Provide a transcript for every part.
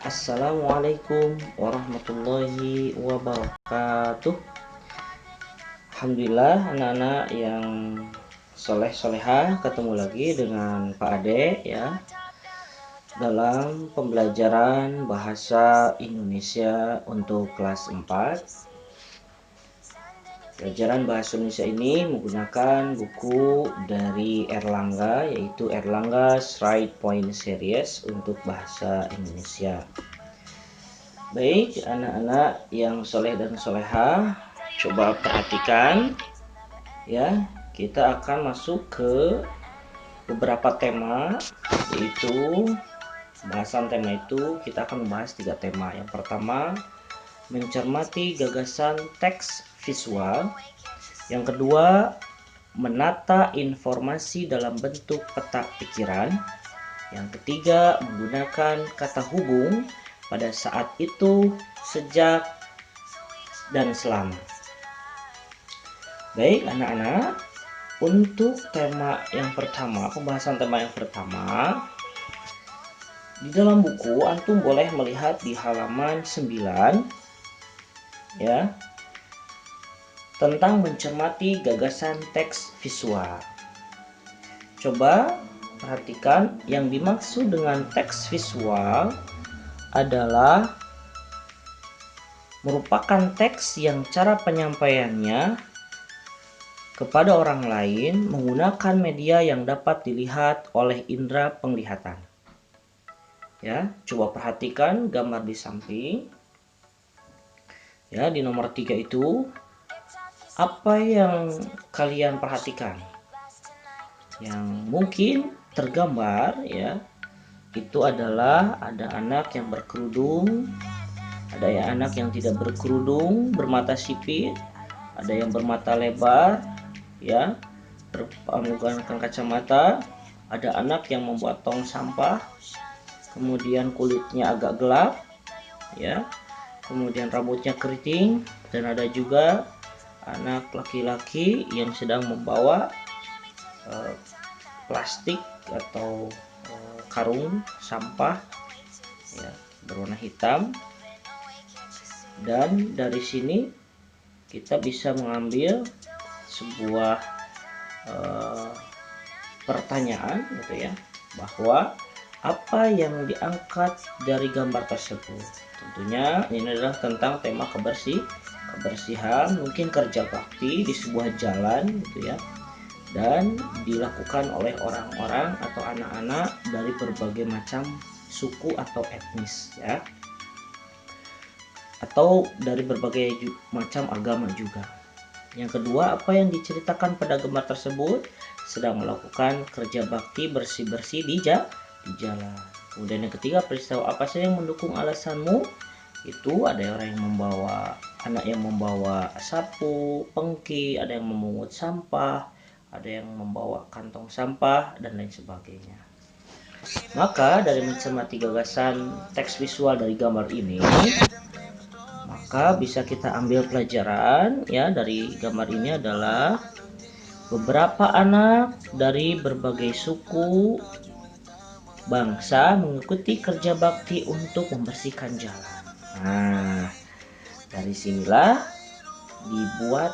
Assalamualaikum warahmatullahi wabarakatuh. Alhamdulillah anak-anak yang soleh-solehah, ketemu lagi dengan Pak Ade ya dalam pembelajaran bahasa Indonesia untuk kelas 4. Pelajaran bahasa Indonesia ini menggunakan buku dari Erlangga, yaitu Erlangga's Right Point Series untuk bahasa Indonesia. Baik, anak-anak yang soleh dan solehah, coba perhatikan ya. Kita akan masuk ke beberapa tema, yaitu bahasan tema itu kita akan membahas 3 tema. Yang pertama, mencermati gagasan teks visual. Yang kedua, menata informasi dalam bentuk peta pikiran. Yang ketiga, menggunakan kata hubung pada saat itu, sejak, dan selama. Baik anak-anak, untuk tema yang pertama, pembahasan tema yang pertama, di dalam buku antum boleh melihat di halaman 9 ya, tentang mencermati gagasan teks visual. Coba perhatikan, yang dimaksud dengan teks visual adalah merupakan teks yang cara penyampaiannya kepada orang lain menggunakan media yang dapat dilihat oleh indera penglihatan. Ya, coba perhatikan gambar di samping. Ya, di nomor 3 itu apa yang kalian perhatikan? Yang mungkin tergambar ya, itu adalah ada anak yang berkerudung, ada anak yang tidak berkerudung, bermata sipit, ada yang bermata lebar ya, menggunakan kacamata, ada anak yang membuat tong sampah, kemudian kulitnya agak gelap ya, kemudian rambutnya keriting, dan ada juga anak laki-laki yang sedang membawa plastik atau karung sampah ya, berwarna hitam. Dan dari sini kita bisa mengambil sebuah pertanyaan gitu ya, bahwa apa yang diangkat dari gambar tersebut. Tentunya ini adalah tentang tema kebersihan, mungkin kerja bakti di sebuah jalan gitu ya, dan dilakukan oleh orang-orang atau anak-anak dari berbagai macam suku atau etnis ya, atau dari berbagai macam agama juga. Yang kedua, apa yang diceritakan pada gambar tersebut? Sedang melakukan kerja bakti bersih-bersih di jalan. Kemudian yang ketiga, peristiwa apa saja yang mendukung alasanmu? Itu ada orang yang membawa, anak yang membawa sapu, pengki, ada yang memungut sampah, ada yang membawa kantong sampah, dan lain sebagainya. Maka dari mencermati gagasan teks visual dari gambar ini, maka bisa kita ambil pelajaran ya dari gambar ini adalah beberapa anak dari berbagai suku bangsa mengikuti kerja bakti untuk membersihkan jalan. Nah, dari sinilah dibuat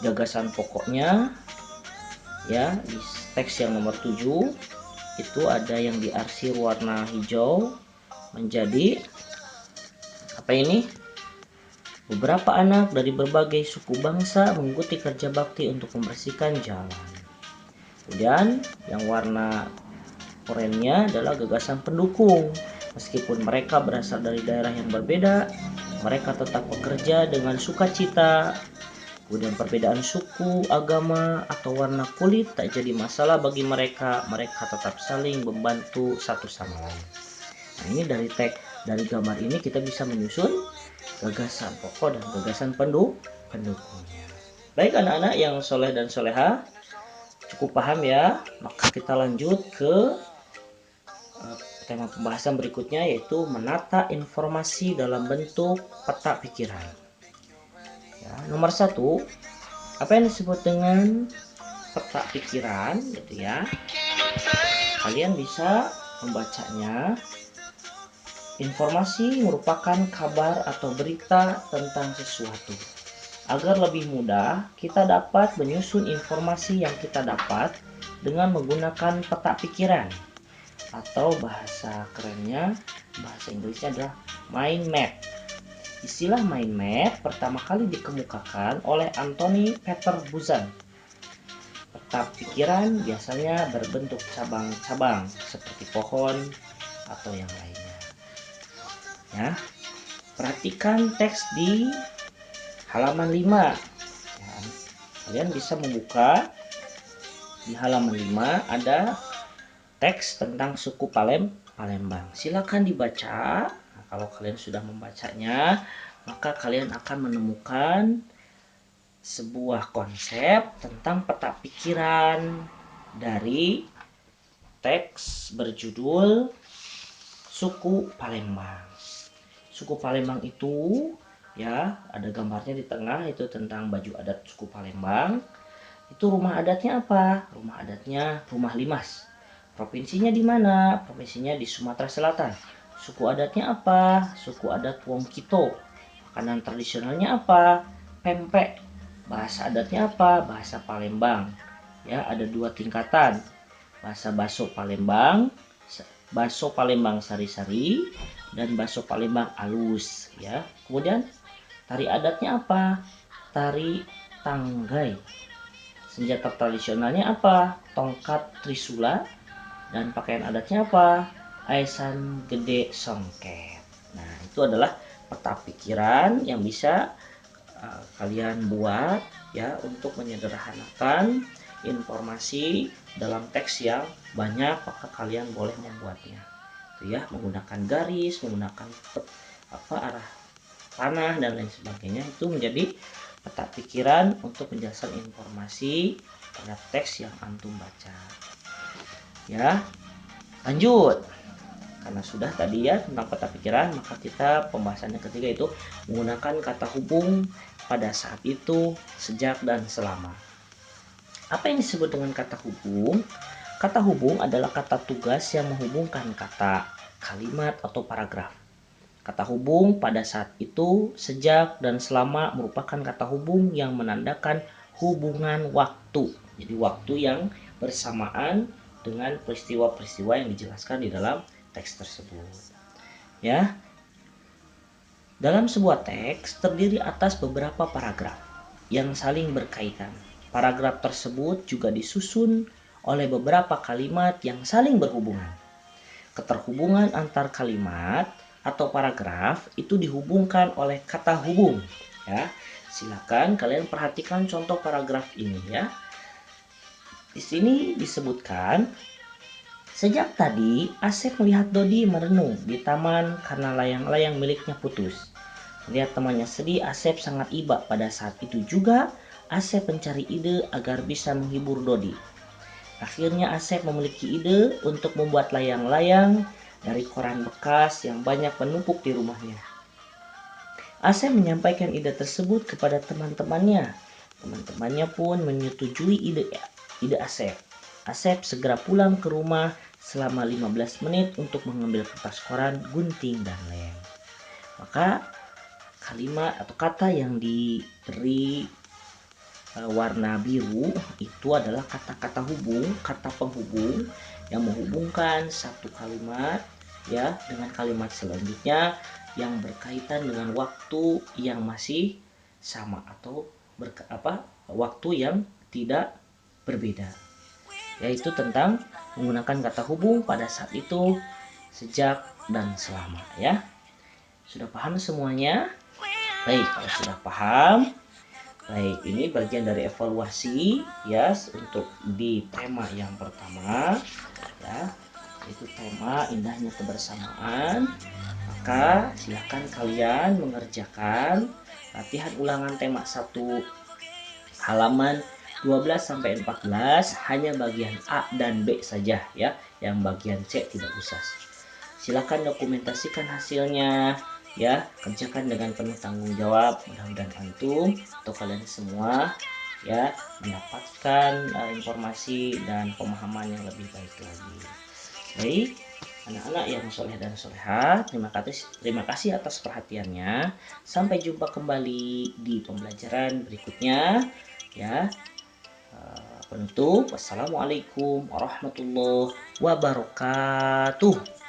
gagasan pokoknya ya. Di teks yang nomor 7 itu ada yang diarsir warna hijau menjadi apa ini? Beberapa anak dari berbagai suku bangsa mengikuti kerja bakti untuk membersihkan jalan. Kemudian yang warna oranye adalah gagasan pendukung. Meskipun mereka berasal dari daerah yang berbeda, mereka tetap bekerja dengan sukacita. Kemudian perbedaan suku, agama, atau warna kulit tak jadi masalah bagi mereka. Mereka tetap saling membantu satu sama lain. Nah, ini dari gambar ini kita bisa menyusun gagasan pokok dan gagasan pendukungnya. Baik anak-anak yang soleh dan soleha, cukup paham ya? Maka kita lanjut ke tema pembahasan berikutnya, yaitu menata informasi dalam bentuk peta pikiran. Ya, nomor 1, apa yang disebut dengan peta pikiran gitu ya? Kalian bisa membacanya Informasi merupakan kabar atau berita tentang sesuatu. Agar lebih mudah, kita dapat menyusun informasi yang kita dapat dengan menggunakan peta pikiran, atau bahasa kerennya, bahasa Inggrisnya adalah mind map. Istilah mind map pertama kali dikemukakan oleh Anthony Peter Buzan. Peta pikiran biasanya berbentuk cabang-cabang seperti pohon atau yang lainnya. Ya, perhatikan teks di halaman 5. Ya, kalian bisa membuka di halaman 5, ada teks tentang suku Palembang. Silakan dibaca. Nah, kalau kalian sudah membacanya, maka kalian akan menemukan sebuah konsep tentang peta pikiran dari teks berjudul Suku Palembang. Suku Palembang itu ya ada gambarnya di tengah, itu tentang baju adat suku Palembang. Itu rumah adatnya apa? Rumah adatnya Rumah Limas. Provinsinya di mana? Provinsinya di Sumatera Selatan. Suku adatnya apa? Suku adat Wong Kito. Makanan tradisionalnya apa? Pempek. Bahasa adatnya apa? Bahasa Palembang. Ya, ada 2 tingkatan. Bahasa Baso Palembang, Baso Palembang Sari-Sari, dan Baso Palembang Alus. Ya, kemudian tari adatnya apa? Tari Tanggai. Senjata tradisionalnya apa? Tongkat Trisula. Dan pakaian adatnya apa? Aisan Gede Songket. Nah, itu adalah peta pikiran yang bisa kalian buat ya untuk menyederhanakan informasi dalam teks yang banyak. Maka kalian boleh membuatnya itu ya, menggunakan garis, menggunakan arah panah dan lain sebagainya. Itu menjadi peta pikiran untuk menjelaskan informasi pada teks yang antum baca. Ya, lanjut. Karena sudah tadi ya tentang peta pikiran, maka kita pembahasannya ketiga itu menggunakan kata hubung pada saat itu, sejak, dan selama. Apa yang disebut dengan kata hubung? Kata hubung adalah kata tugas yang menghubungkan kata, kalimat, atau paragraf. Kata hubung pada saat itu, sejak, dan selama merupakan kata hubung yang menandakan hubungan waktu. Jadi waktu yang bersamaan dengan peristiwa-peristiwa yang dijelaskan di dalam teks tersebut. Ya. Dalam sebuah teks terdiri atas beberapa paragraf yang saling berkaitan. Paragraf tersebut juga disusun oleh beberapa kalimat yang saling berhubungan. Keterhubungan antar kalimat atau paragraf itu dihubungkan oleh kata hubung. Ya, silakan kalian perhatikan contoh paragraf ini ya. Di sini disebutkan, sejak tadi Asep melihat Dodi merenung di taman karena layang-layang miliknya putus. Melihat temannya sedih, Asep sangat iba. Pada saat itu juga Asep mencari ide agar bisa menghibur Dodi. Akhirnya Asep memiliki ide untuk membuat layang-layang dari koran bekas yang banyak menumpuk di rumahnya. Asep menyampaikan ide tersebut kepada teman-temannya. Teman-temannya pun menyetujui ide Asep. Asep segera pulang ke rumah selama 15 menit untuk mengambil kertas koran, gunting, dan lem. Maka kalimat atau kata yang diberi warna biru itu adalah kata-kata hubung, kata penghubung yang menghubungkan satu kalimat ya dengan kalimat selanjutnya yang berkaitan dengan waktu yang masih sama atau waktu yang tidak berbeda, yaitu tentang menggunakan kata hubung pada saat itu, sejak, dan selama. Ya, sudah paham semuanya? Baik, kalau sudah paham, baik, ini bagian dari evaluasi ya untuk di tema yang pertama ya, itu tema indahnya kebersamaan. Maka silakan kalian mengerjakan latihan ulangan tema 1 halaman 12 sampai 14, hanya bagian A dan B saja ya, yang bagian C tidak usah. Silakan dokumentasikan hasilnya ya, kerjakan dengan penuh tanggung jawab. Mudah-mudahan antum atau kalian semua ya mendapatkan informasi dan pemahaman yang lebih baik lagi. Baik, Anak-anak yang soleh dan soleha, terima kasih atas perhatiannya. Sampai jumpa kembali di pembelajaran berikutnya. Ya, penutup. Wassalamualaikum warahmatullahi wabarakatuh.